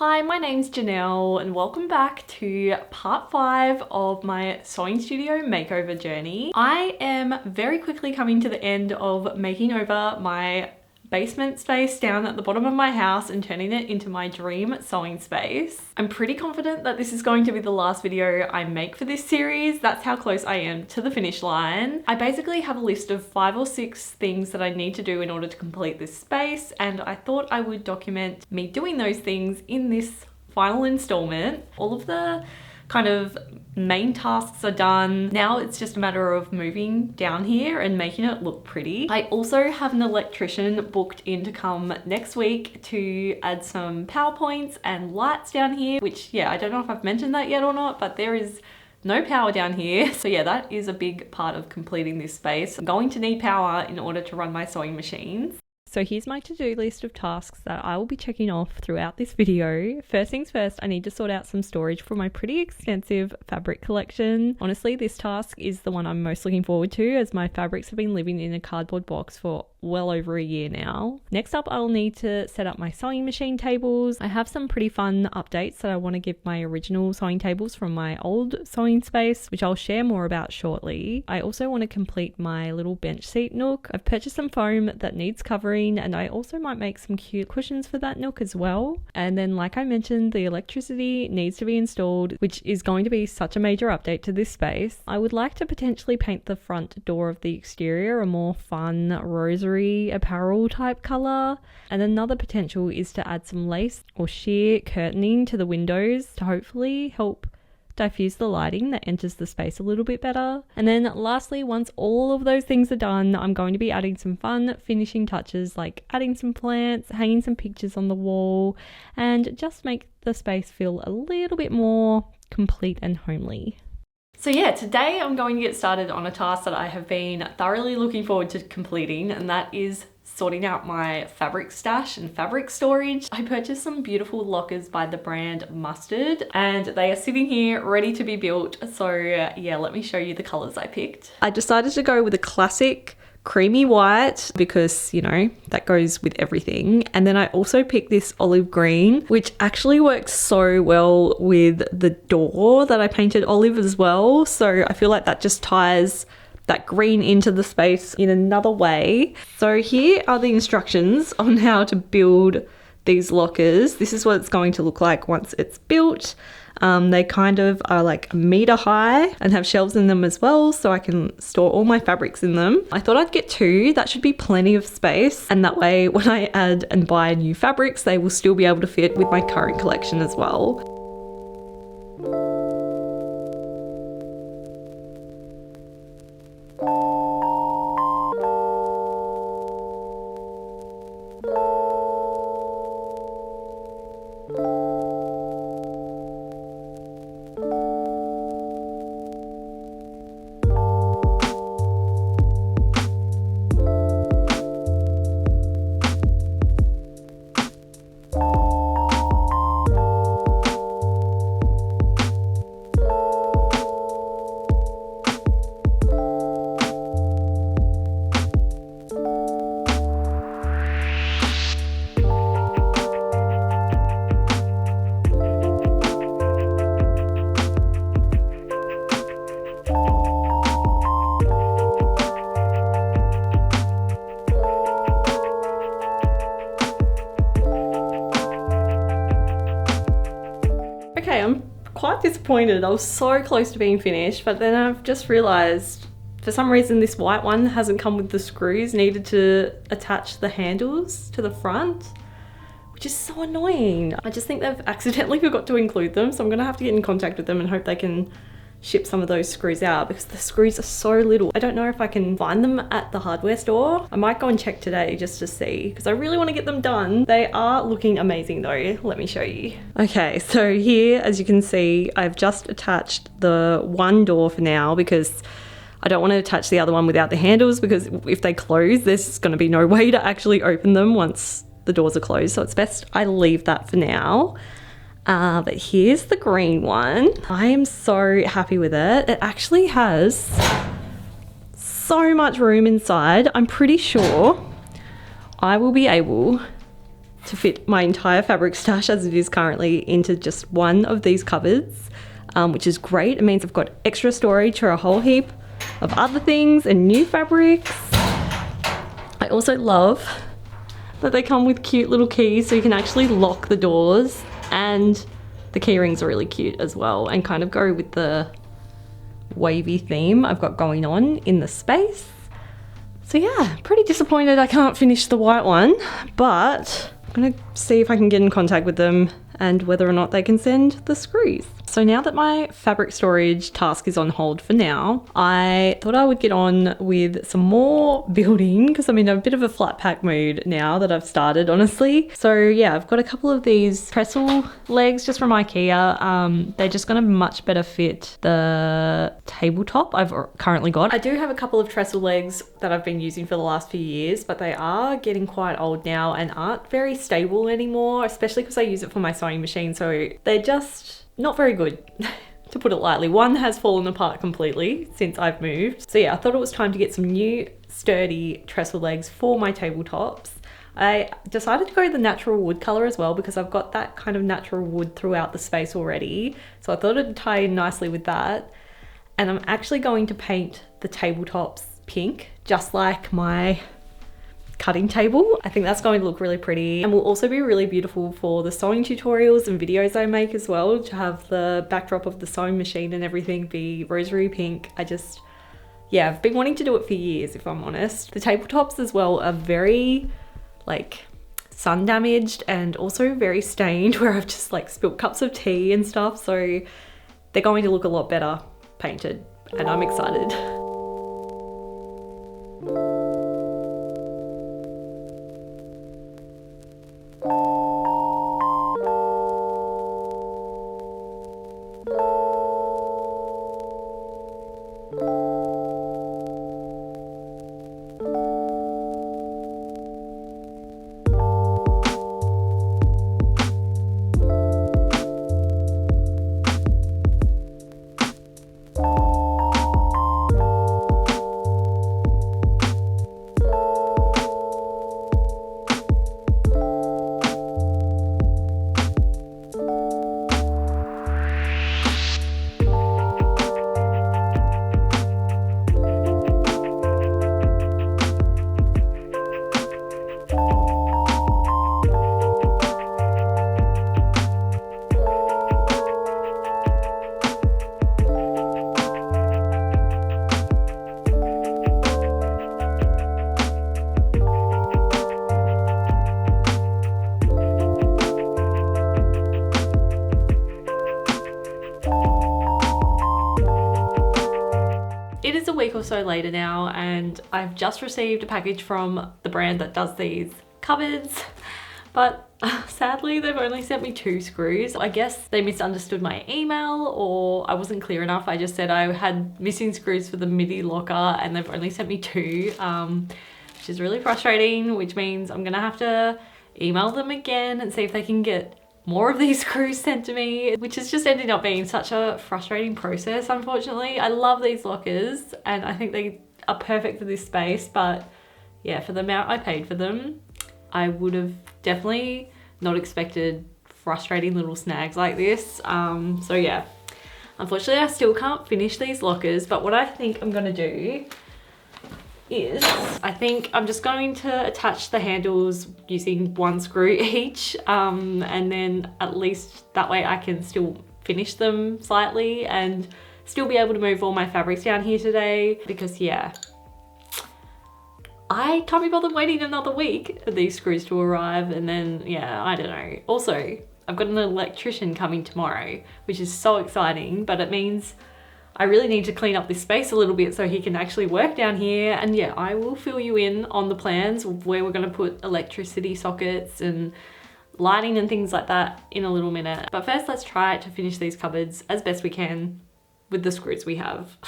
Hi, my name's Janelle and welcome back to part 5 of my sewing studio makeover journey. I am very quickly coming to the end of making over my basement space down at the bottom of my house and turning it into my dream sewing space. I'm pretty confident that this is going to be the last video I make for this series. That's how close I am to the finish line. I basically have a list of 5 or 6 things that I need to do in order to complete this space, and I thought I would document me doing those things in this final installment. All of the kind of main tasks are done. Now it's just a matter of moving down here and making it look pretty. I also have an electrician booked in to come next week to add some power points and lights down here, which I don't know if I've mentioned that yet or not, but there is no power down here. So that is a big part of completing this space. I'm going to need power in order to run my sewing machines. So here's my to-do list of tasks that I will be checking off throughout this video. First things first, I need to sort out some storage for my pretty extensive fabric collection. Honestly, this task is the one I'm most looking forward to, as my fabrics have been living in a cardboard box for well over a year now. Next up, I'll need to set up my sewing machine tables. I have some pretty fun updates that I want to give my original sewing tables from my old sewing space, which I'll share more about shortly. I also want to complete my little bench seat nook. I've purchased some foam that needs covering, and I also might make some cute cushions for that nook as well. And then, like I mentioned, the electricity needs to be installed, which is going to be such a major update to this space. I would like to potentially paint the front door of the exterior a more fun Rosery Apparel type color, and another potential is to add some lace or sheer curtaining to the windows to hopefully help diffuse the lighting that enters the space a little bit better. And then lastly, once all of those things are done, I'm going to be adding some fun finishing touches, like adding some plants, hanging some pictures on the wall, and just make the space feel a little bit more complete and homely. So today I'm going to get started on a task that I have been thoroughly looking forward to completing, and that is sorting out my fabric stash and fabric storage. I purchased some beautiful lockers by the brand Mustard, and they are sitting here ready to be built. So let me show you the colors I picked. I decided to go with a classic creamy white because that goes with everything, and then I also picked this olive green, which actually works so well with the door that I painted olive as well. So I feel like that just ties that green into the space in another way. So here are the instructions on how to build these lockers. This is what it's going to look like once it's built. They kind of are like a meter high and have shelves in them as well, so I can store all my fabrics in them. I thought I'd get 2. That should be plenty of space, and that way when I add and buy new fabrics, they will still be able to fit with my current collection as well. Okay, I'm quite disappointed. I was so close to being finished, but then I've just realized for some reason this white one hasn't come with the screws needed to attach the handles to the front, which is so annoying. I just think they've accidentally forgot to include them, so I'm gonna have to get in contact with them and hope they can ship some of those screws out, because the screws are so little. I don't know if I can find them at the hardware store. I might go and check today just to see, because I really want to get them done. They are looking amazing though. Let me show you. Okay, so here, as you can see, I've just attached the one door for now, because I don't want to attach the other one without the handles, because if they close, there's going to be no way to actually open them once the doors are closed. So it's best I leave that for now. But here's the green one. I am so happy with it. It actually has so much room inside. I'm pretty sure I will be able to fit my entire fabric stash as it is currently into just one of these cupboards, which is great. It means I've got extra storage for a whole heap of other things and new fabrics. I also love that they come with cute little keys so you can actually lock the doors, and the key rings are really cute as well and kind of go with the wavy theme I've got going on in the space. So yeah, pretty disappointed I can't finish the white one, but I'm gonna see if I can get in contact with them and whether or not they can send the screws. So now that my fabric storage task is on hold for now, I thought I would get on with some more building because I'm in a bit of a flat pack mood now that I've started, honestly. So yeah, I've got a couple of these trestle legs just from IKEA. They're just gonna much better fit the tabletop I've currently got. I do have a couple of trestle legs that I've been using for the last few years, but they are getting quite old now and aren't very stable anymore, especially because I use it for my sewing machine. So they're just not very good, to put it lightly. One has fallen apart completely since I've moved. So yeah, I thought it was time to get some new sturdy trestle legs for my tabletops. I decided to go the natural wood color as well because I've got that kind of natural wood throughout the space already. So I thought it'd tie in nicely with that. And I'm actually going to paint the tabletops pink, just like my cutting table. I think that's going to look really pretty and will also be really beautiful for the sewing tutorials and videos I make as well, to have the backdrop of the sewing machine and everything be Rosery pink. Yeah, I've been wanting to do it for years, if I'm honest. The tabletops as well are very like sun damaged and also very stained, where I've just like spilt cups of tea and stuff. So they're going to look a lot better painted and I'm excited. It is a week or so later now and I've just received a package from the brand that does these cupboards, but sadly they've only sent me 2 screws. I guess they misunderstood my email or I wasn't clear enough. I just said I had missing screws for the midi locker and they've only sent me 2, which is really frustrating, which means I'm gonna have to email them again and see if they can get more of these screws sent to me, which has just ended up being such a frustrating process, unfortunately. I love these lockers and I think they are perfect for this space, but yeah, for the amount I paid for them, I would have definitely not expected frustrating little snags like this. So yeah, unfortunately I still can't finish these lockers, but what I think I'm gonna do is I think I'm just going to attach the handles using 1 screw each, and then at least that way I can still finish them slightly and still be able to move all my fabrics down here today, because yeah, I can't be bothered waiting another week for these screws to arrive. And then yeah, I don't know. Also, I've got an electrician coming tomorrow, which is so exciting, but it means I really need to clean up this space a little bit so he can actually work down here. And yeah, I will fill you in on the plans of where we're gonna put electricity sockets and lighting and things like that in a little minute. But first, let's try to finish these cupboards as best we can with the screws we have.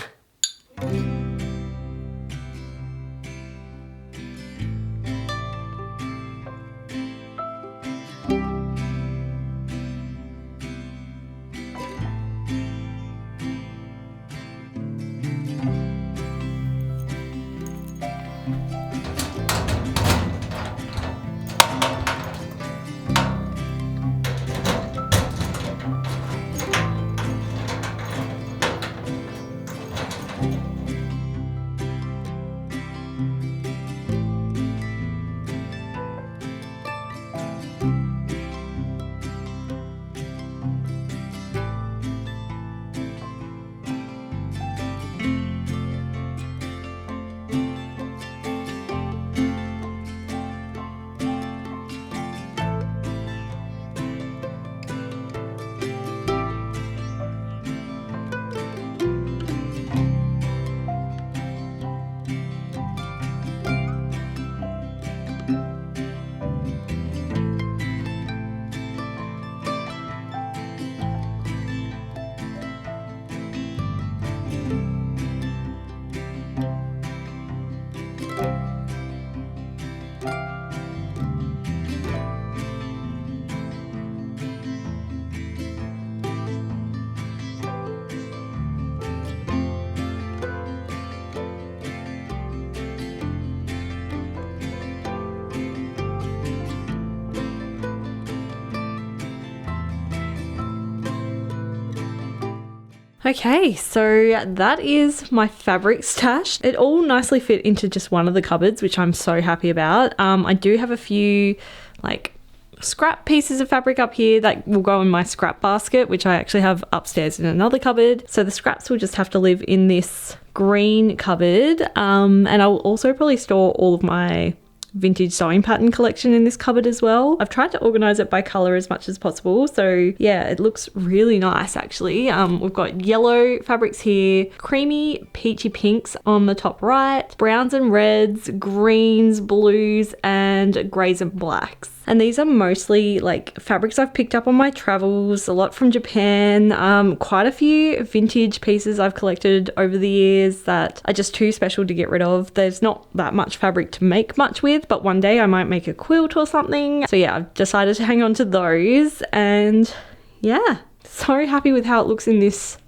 Okay, so that is my fabric stash. It all nicely fit into just one of the cupboards, which I'm so happy about. I do have a few like scrap pieces of fabric up here that will go in my scrap basket, which I actually have upstairs in another cupboard. So the scraps will just have to live in this green cupboard. And I'll also probably store all of my vintage sewing pattern collection in this cupboard as well. I've tried to organize it by color as much as possible, so yeah, it looks really nice actually. We've got yellow fabrics here, creamy peachy pinks on the top right, browns and reds, greens, blues, and grays and blacks. And these are mostly like fabrics I've picked up on my travels, a lot from Japan, quite a few vintage pieces I've collected over the years that are just too special to get rid of. There's not that much fabric to make much with, but one day I might make a quilt or something. So yeah, I've decided to hang on to those, and yeah, so happy with how it looks in this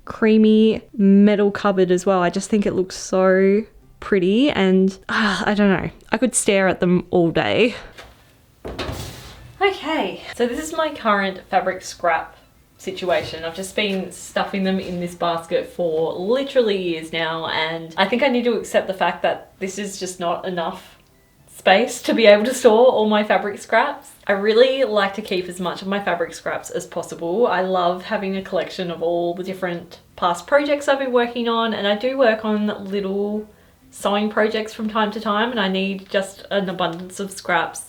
creamy metal cupboard as well. I just think it looks so pretty, and I don't know, I could stare at them all day. Okay, so this is my current fabric scrap situation. I've just been stuffing them in this basket for literally years now, and I think I need to accept the fact that this is just not enough space to be able to store all my fabric scraps. I really like to keep as much of my fabric scraps as possible. I love having a collection of all the different past projects I've been working on, and I do work on little sewing projects from time to time, and I need just an abundance of scraps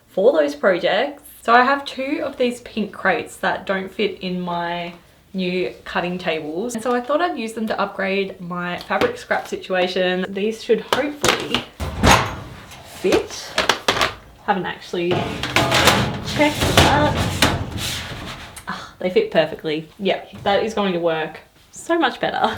for those projects. So I have two of these pink crates that don't fit in my new cutting tables, and so I thought I'd use them to upgrade my fabric scrap situation. These should hopefully fit. Haven't actually checked that. Oh, they fit perfectly. Yeah, that is going to work so much better.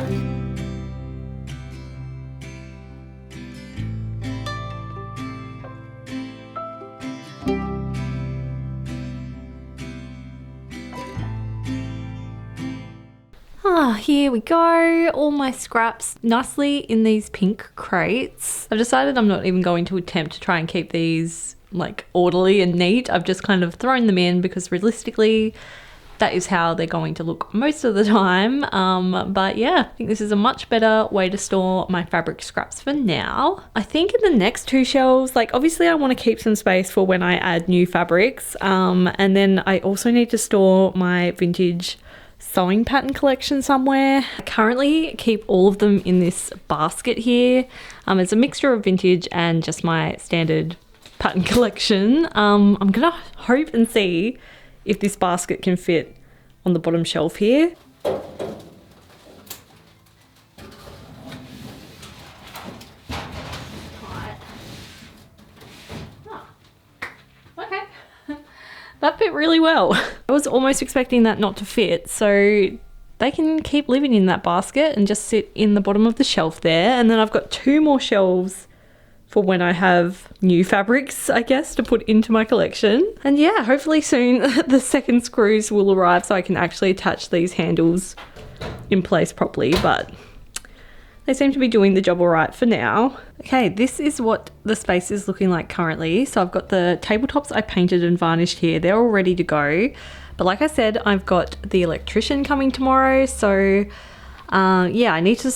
Here we go, all my scraps nicely in these pink crates. I've decided I'm not even going to attempt to try and keep these like orderly and neat. I've just kind of thrown them in because realistically that is how they're going to look most of the time. But yeah, I think this is a much better way to store my fabric scraps for now. I think in the next two shelves, like obviously I want to keep some space for when I add new fabrics, and then I also need to store my vintage sewing pattern collection somewhere. I currently keep all of them in this basket here. It's a mixture of vintage and just my standard pattern collection. I'm gonna hope and see if this basket can fit on the bottom shelf here. That fit really well. I was almost expecting that not to fit, so they can keep living in that basket and just sit in the bottom of the shelf there. And then I've got two more shelves for when I have new fabrics, I guess, to put into my collection. And yeah, hopefully soon the second screws will arrive so I can actually attach these handles in place properly, but they seem to be doing the job all right for now. Okay, this is what the space is looking like currently. So I've got the tabletops I painted and varnished here. They're all ready to go. But like I said, I've got the electrician coming tomorrow. So yeah, I need to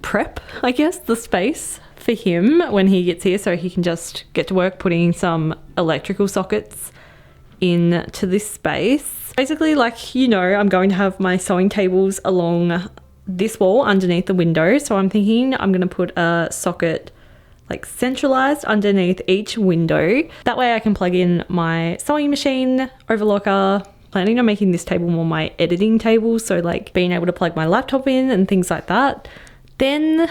prep, I guess, the space for him when he gets here so he can just get to work putting some electrical sockets into this space. Basically, like, you know, I'm going to have my sewing tables along this wall underneath the window, so I'm thinking I'm going to put a socket like centralized underneath each window. That way I can plug in my sewing machine, overlocker. Planning on making this table more my editing table, so like being able to plug my laptop in and things like that. Then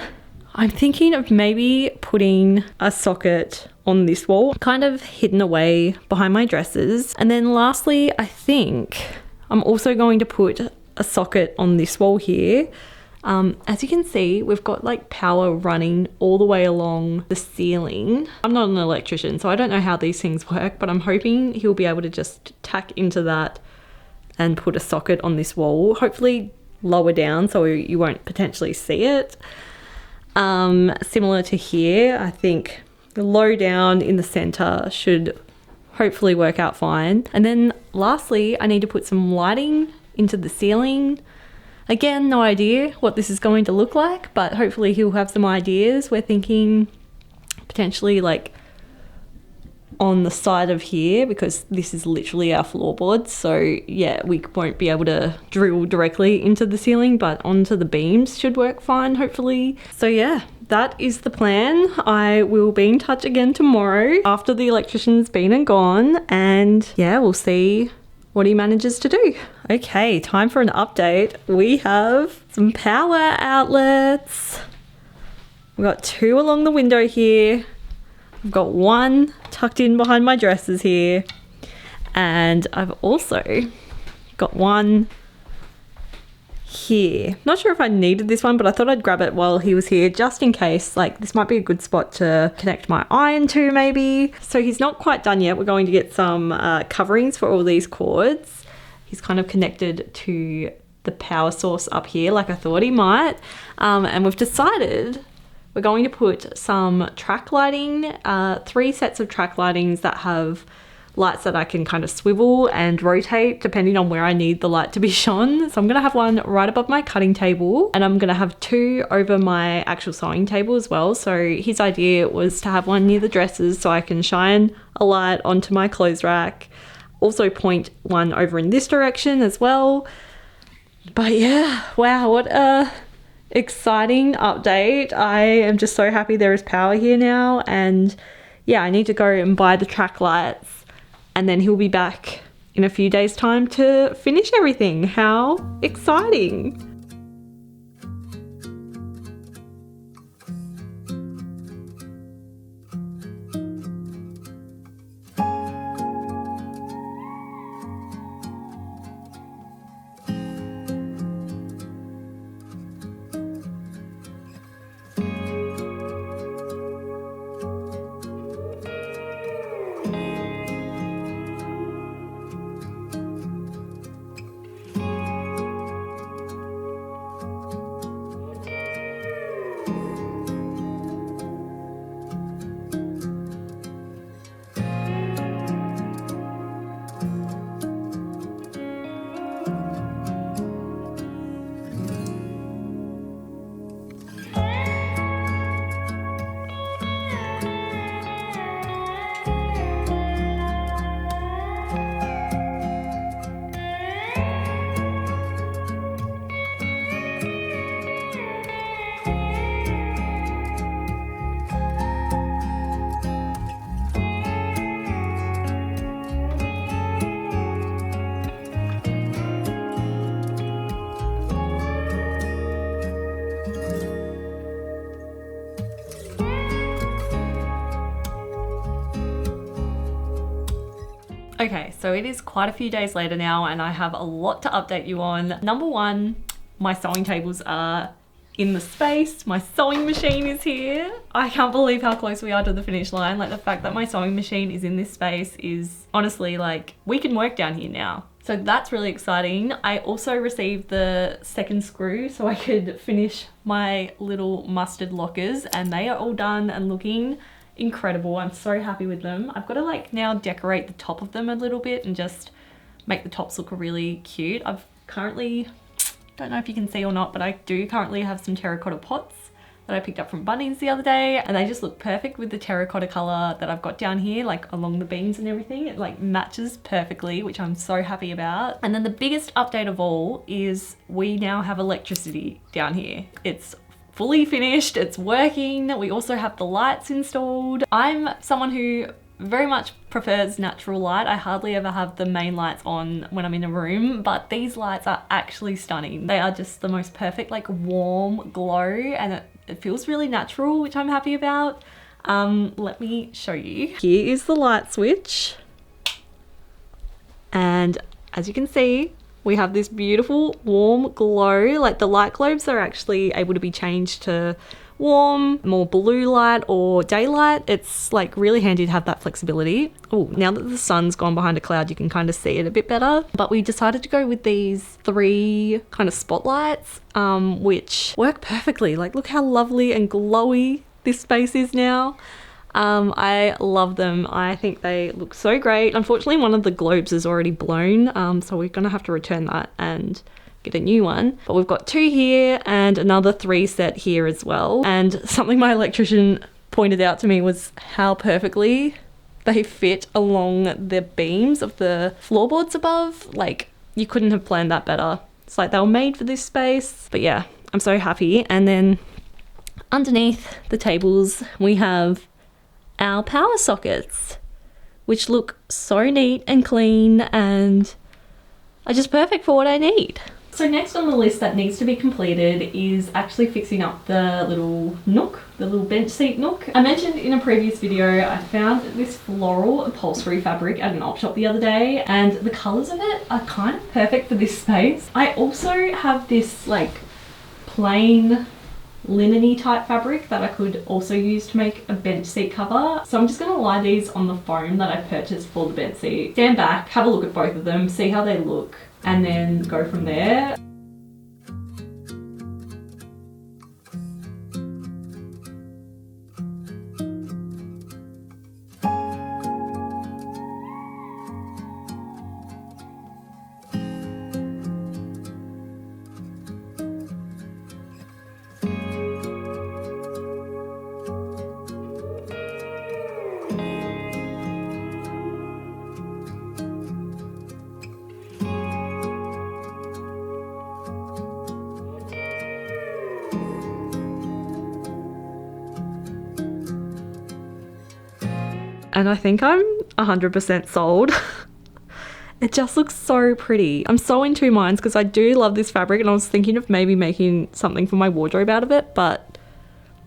I'm thinking of maybe putting a socket on this wall, kind of hidden away behind my dresses. And then lastly, I think I'm also going to put a socket on this wall here. As you can see, we've got like power running all the way along the ceiling. I'm not an electrician, so I don't know how these things work, but I'm hoping he'll be able to just tack into that and put a socket on this wall, hopefully lower down so you won't potentially see it. Similar to here, I think the low down in the center should hopefully work out fine. And then lastly, I need to put some lighting into the ceiling. Again, no idea what this is going to look like, but hopefully he'll have some ideas. We're thinking potentially like on the side of here, because this is literally our floorboard. So yeah, we won't be able to drill directly into the ceiling, but onto the beams should work fine, hopefully. So yeah, that is the plan. I will be in touch again tomorrow after the electrician's been and gone, and yeah, we'll see what he manages to do. Okay, time for an update. We have some power outlets. We've got 2 along the window here. I've got 1 tucked in behind my dresses here. And I've also got 1 here. Not sure if I needed this one, but I thought I'd grab it while he was here just in case. Like, this might be a good spot to connect my iron to maybe. So he's not quite done yet. We're going to get some coverings for all these cords. He's kind of connected to the power source up here like I thought he might. And we've decided we're going to put some track lighting, 3 sets of track lightings that have lights that I can kind of swivel and rotate depending on where I need the light to be shone. So I'm going to have 1 right above my cutting table, and I'm going to have 2 over my actual sewing table as well. So his idea was to have 1 near the dresses so I can shine a light onto my clothes rack. Also point 1 over in this direction as well. But yeah, wow, what a exciting update. I am just so happy there is power here now, and yeah, I need to go and buy the track lights, and then he'll be back in a few days' time to finish everything. How exciting! Okay, so it is quite a few days later now, and I have a lot to update you on. Number 1, my sewing tables are in the space. My sewing machine is here. I can't believe how close we are to the finish line. Like, the fact that my sewing machine is in this space is honestly like, we can work down here now. So that's really exciting. I also received the 2nd screw so I could finish my little mustard lockers, and they are all done and looking incredible. I'm so happy with them. I've got to like now decorate the top of them a little bit and just make the tops look really cute. I've currently, don't know if you can see or not, but I do currently have some terracotta pots that I picked up from Bunnings the other day, and they just look perfect with the terracotta color that I've got down here, like along the beams and everything. It like matches perfectly, which I'm so happy about. And then the biggest update of all is we now have electricity down here. It's fully finished, it's working. We also have the lights installed. I'm someone who very much prefers natural light. I hardly ever have the main lights on when I'm in a room, but these lights are actually stunning. They are just the most perfect like warm glow, and it feels really natural, which I'm happy about. Let me show you. Here is the light switch, and as you can see, we have this beautiful warm glow. Like, the light globes are actually able to be changed to warm, more blue light or daylight. It's like really handy to have that flexibility. Oh, now that the sun's gone behind a cloud, you can kind of see it a bit better. But we decided to go with these 3 kind of spotlights, which work perfectly. Like, look how lovely and glowy this space is now. I love them. I think they look so great. Unfortunately, one of the globes is already blown, so we're gonna have to return that and get a new one. But we've got 2 here and another 3 set here as well. And something my electrician pointed out to me was how perfectly they fit along the beams of the floorboards above. Like, you couldn't have planned that better. It's like they were made for this space. But yeah, I'm so happy. And then underneath the tables, we have our power sockets, which look so neat and clean and are just perfect for what I need. So next on the list that needs to be completed is actually fixing up the little nook, the little bench seat nook. I mentioned in a previous video, I found this floral upholstery fabric at an op shop the other day, and the colours of it are kind of perfect for this space. I also have this like plain linen-y type fabric that I could also use to make a bench seat cover. So I'm just going to lie these on the foam that I purchased for the bench seat. Stand back, have a look at both of them, see how they look, and then go from there. And I think I'm 100% sold. It just looks so pretty. I'm so in 2 minds because I do love this fabric, and I was thinking of maybe making something for my wardrobe out of it, but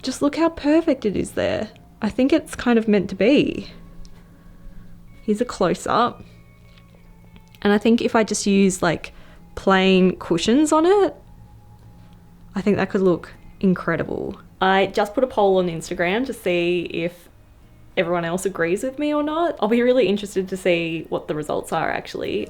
just look how perfect it is there. I think it's kind of meant to be. Here's a close-up. And I think if I just use like plain cushions on it, I think that could look incredible. I just put a poll on Instagram to see if everyone else agrees with me or not. I'll be really interested to see what the results are actually.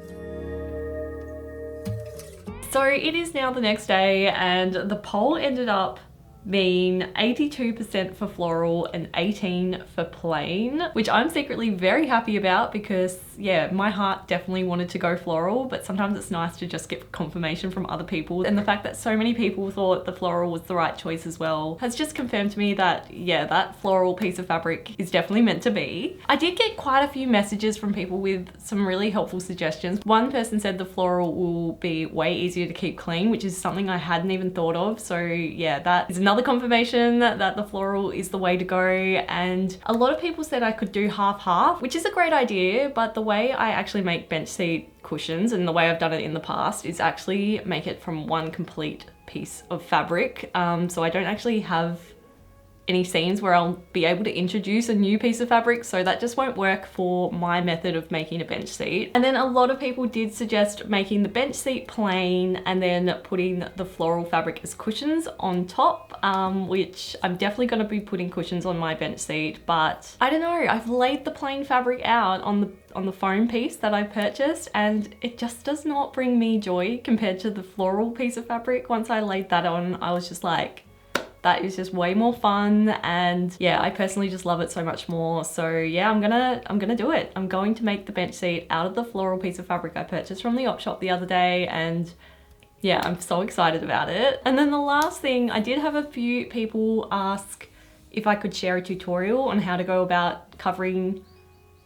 So it is now the next day, and the poll ended up being 82% for floral and 18% for plain, which I'm secretly very happy about because yeah, my heart definitely wanted to go floral, but sometimes it's nice to just get confirmation from other people. And the fact that so many people thought the floral was the right choice as well has just confirmed to me that yeah, that floral piece of fabric is definitely meant to be. I did get quite a few messages from people with some really helpful suggestions. One person said the floral will be way easier to keep clean, which is something I hadn't even thought of. So yeah, that is another confirmation that the floral is the way to go. And a lot of people said I could do half-half, which is a great idea, but the way I actually make bench seat cushions and the way I've done it in the past is actually make it from one complete piece of fabric. So I don't actually have any seams where I'll be able to introduce a new piece of fabric, so that just won't work for my method of making a bench seat. And then a lot of people did suggest making the bench seat plain and then putting the floral fabric as cushions on top, which I'm definitely going to be putting cushions on my bench seat, but I don't know, I've laid the plain fabric out on the foam piece that I purchased, and it just does not bring me joy compared to the floral piece of fabric. Once I laid that on, I was just like, that is just way more fun, and yeah, I personally just love it so much more. So yeah, I'm gonna do it. I'm going to make the bench seat out of the floral piece of fabric I purchased from the op shop the other day, and yeah, I'm so excited about it. And then the last thing, I did have a few people ask if I could share a tutorial on how to go about covering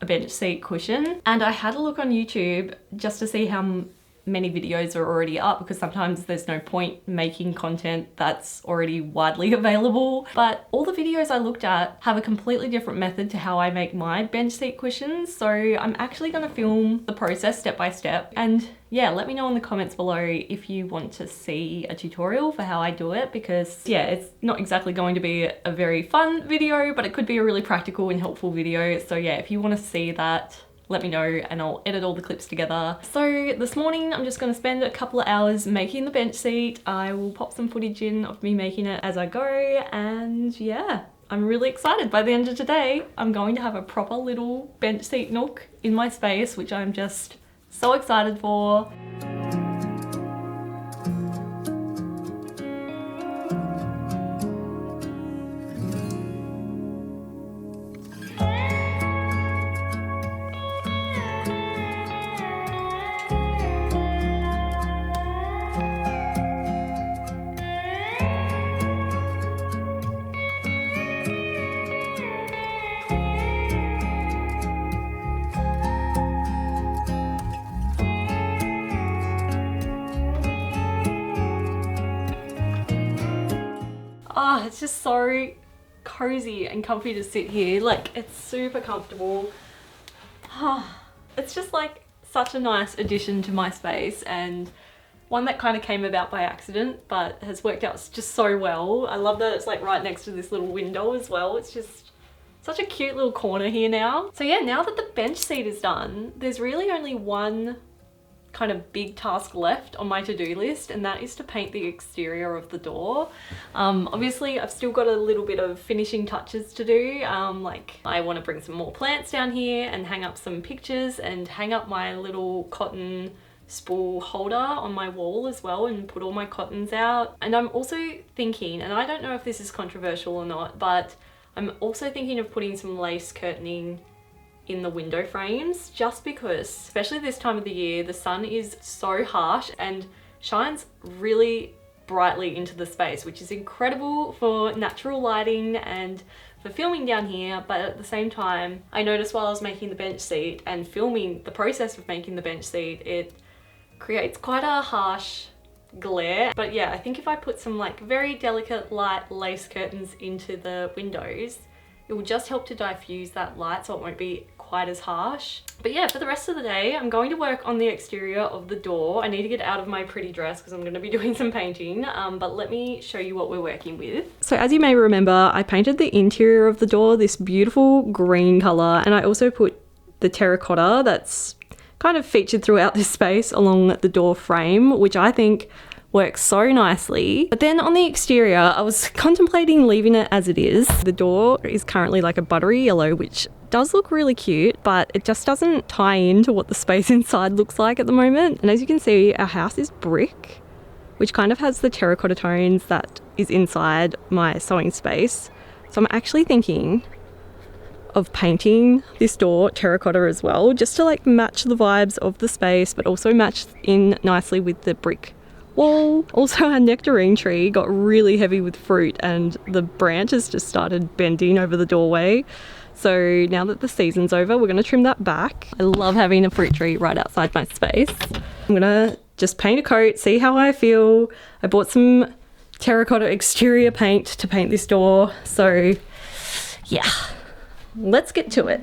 a bench seat cushion, and I had a look on YouTube just to see how many videos are already up, because sometimes there's no point making content that's already widely available. But all the videos I looked at have a completely different method to how I make my bench seat cushions. So I'm actually going to film the process step by step, and yeah, let me know in the comments below if you want to see a tutorial for how I do it, because yeah, it's not exactly going to be a very fun video, but it could be a really practical and helpful video. So yeah, if you want to see that, let me know and I'll edit all the clips together. So this morning I'm just going to spend a couple of hours making the bench seat. I will pop some footage in of me making it as I go, and yeah, I'm really excited. By the end of today, I'm going to have a proper little bench seat nook in my space, which I'm just so excited for. oh, it's just so cozy and comfy to sit here. Like, it's super comfortable. It's just like such a nice addition to my space, and one that kind of came about by accident but has worked out just so well. I love that it's like right next to this little window as well. It's just such a cute little corner here now. So yeah, now that the bench seat is done, there's really only one kind of big task left on my to-do list, and that is to paint the exterior of the door. Obviously I've still got a little bit of finishing touches to do. Like I want to bring some more plants down here and hang up some pictures and hang up my little cotton spool holder on my wall as well and put all my cottons out. And I'm also thinking, and I don't know if this is controversial or not, but I'm also thinking of putting some lace curtaining in the window frames, just because, especially this time of the year, the sun is so harsh and shines really brightly into the space, which is incredible for natural lighting and for filming down here. But at the same time, I noticed while I was making the bench seat and filming the process of making the bench seat, it creates quite a harsh glare. But yeah, I think if I put some like very delicate light lace curtains into the windows, it will just help to diffuse that light so it won't be quite as harsh. But yeah, for the rest of the day, I'm going to work on the exterior of the door. I need to get out of my pretty dress because I'm going to be doing some painting, but let me show you what we're working with. So as you may remember, I painted the interior of the door this beautiful green color, and I also put the terracotta that's kind of featured throughout this space along the door frame, which I think works so nicely. But then on the exterior, I was contemplating leaving it as it is. The door is currently like a buttery yellow, which does look really cute, but it just doesn't tie into what the space inside looks like at the moment. And as you can see, our house is brick, which kind of has the terracotta tones that is inside my sewing space. So I'm actually thinking of painting this door terracotta as well, just to like match the vibes of the space, but also match in nicely with the brick wall. Also, our nectarine tree got really heavy with fruit and the branches just started bending over the doorway. So now that the season's over, we're going to trim that back. I love having a fruit tree right outside my space. I'm going to just paint a coat, see how I feel. I bought some terracotta exterior paint to paint this door. So yeah, let's get to it.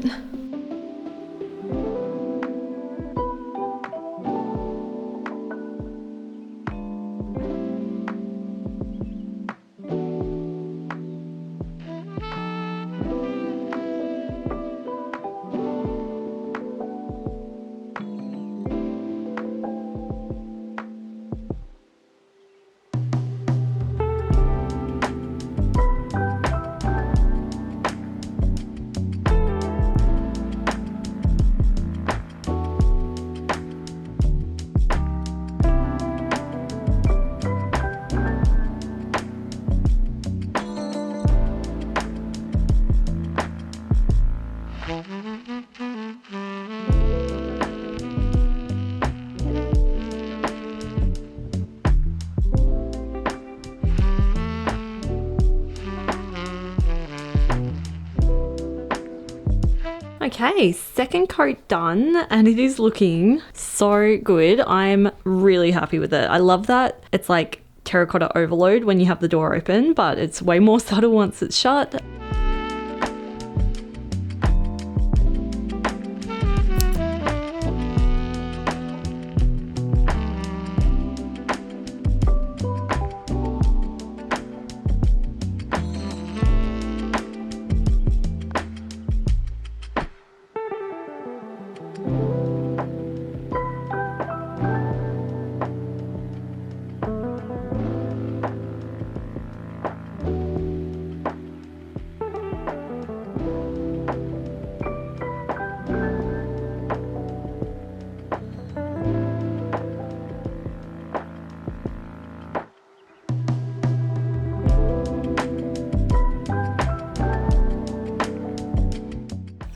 Okay, second coat done, and it is looking so good. I'm really happy with it. I love that it's like terracotta overload when you have the door open, but it's way more subtle once it's shut.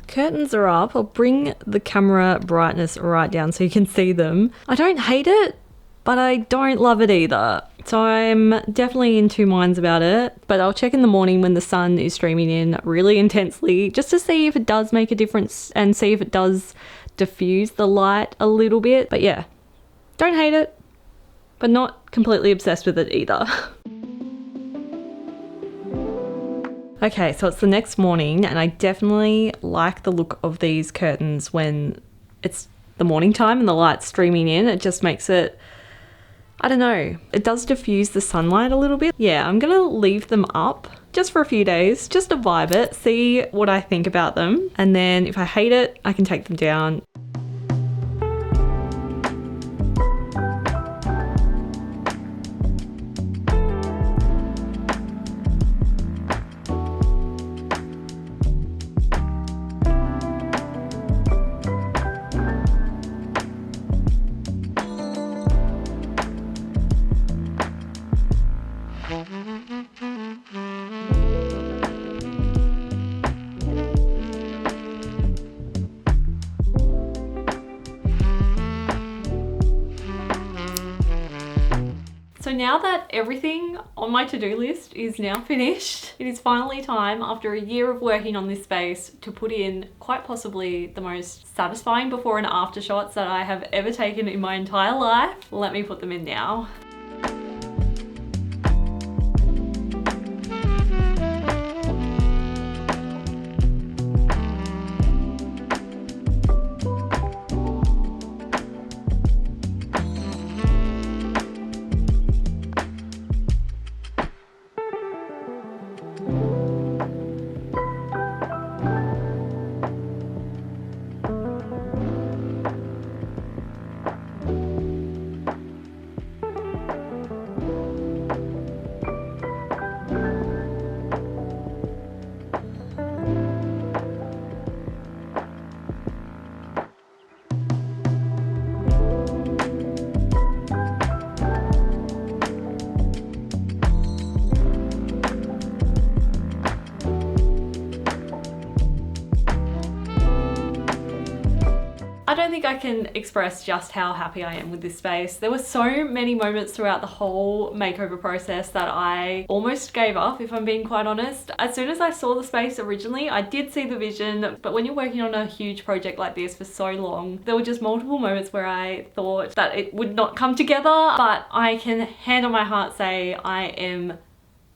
Curtains are up. I'll bring the camera brightness right down so you can see them. I don't hate it, but I don't love it either. So I'm definitely in two minds about it, but I'll check in the morning when the sun is streaming in really intensely just to see if it does make a difference and see if it does diffuse the light a little bit. But yeah, don't hate it, but not completely obsessed with it either. Okay, so it's the next morning and I definitely like the look of these curtains when it's the morning time and the light's streaming in. It just makes it, I don't know, it does diffuse the sunlight a little bit. Yeah, I'm gonna leave them up just for a few days, just to vibe it, see what I think about them. And then if I hate it, I can take them down. So now that everything on my to-do list is now finished, it is finally time, after a year of working on this space, to put in quite possibly the most satisfying before and after shots that I have ever taken in my entire life. Let me put them in now. I don't think I can express just how happy I am with this space. There were so many moments throughout the whole makeover process that I almost gave up, if I'm being quite honest. As soon as I saw the space originally, I did see the vision, but when you're working on a huge project like this for so long, there were just multiple moments where I thought that it would not come together, but I can hand on my heart say I am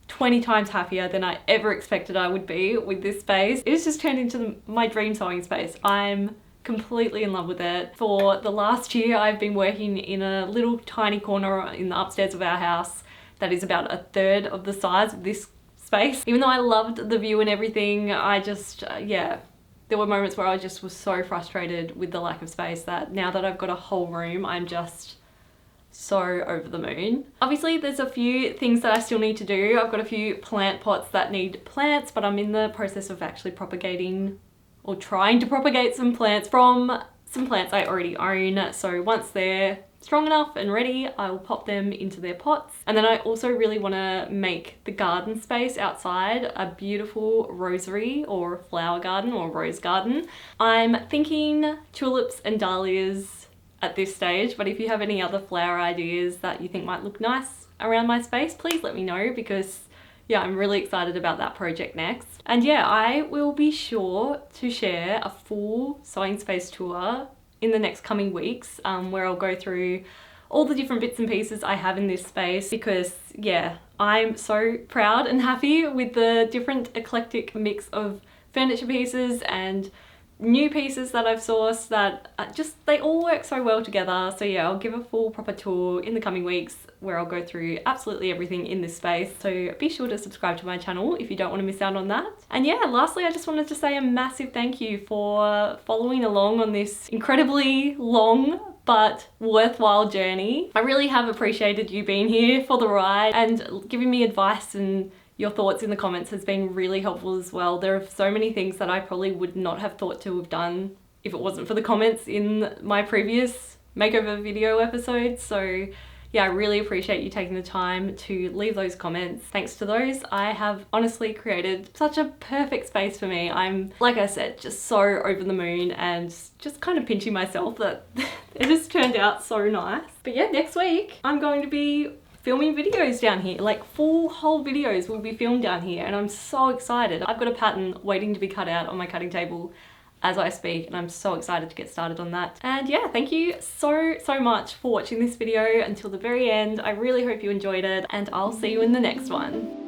20 times happier than I ever expected I would be with this space. It has just turned into my dream sewing space. I'm completely in love with it. For the last year, I've been working in a little tiny corner in the upstairs of our house that is about a third of the size of this space. Even though I loved the view and everything, I just, yeah, there were moments where I just was so frustrated with the lack of space that now that I've got a whole room, I'm just so over the moon. Obviously, there's a few things that I still need to do. I've got a few plant pots that need plants, but I'm in the process of actually propagating or trying to propagate some plants from some plants I already own. So once they're strong enough and ready, I will pop them into their pots. And then I also really want to make the garden space outside a beautiful rosery or flower garden or rose garden. I'm thinking tulips and dahlias at this stage, but if you have any other flower ideas that you think might look nice around my space, please let me know, because yeah, I'm really excited about that project next. And yeah, I will be sure to share a full sewing space tour in the next coming weeks, where I'll go through all the different bits and pieces I have in this space, because yeah, I'm so proud and happy with the different eclectic mix of furniture pieces and new pieces that I've sourced that just, they all work so well together. So yeah, I'll give a full proper tour in the coming weeks where I'll go through absolutely everything in this space. So be sure to subscribe to my channel if you don't want to miss out on that. And yeah, lastly, I just wanted to say a massive thank you for following along on this incredibly long but worthwhile journey. I really have appreciated you being here for the ride and giving me advice, and your thoughts in the comments has been really helpful as well. There are so many things that I probably would not have thought to have done if it wasn't for the comments in my previous makeover video episodes. So yeah, I really appreciate you taking the time to leave those comments. Thanks to those, I have honestly created such a perfect space for me. I'm, like I said, just so over the moon and just kind of pinching myself that it has turned out so nice. But yeah, next week I'm going to be filming videos down here, like full whole videos will be filmed down here, and I'm so excited. I've got a pattern waiting to be cut out on my cutting table as I speak, and I'm so excited to get started on that. And yeah, thank you so much for watching this video until the very end. I really hope you enjoyed it, and I'll see you in the next one.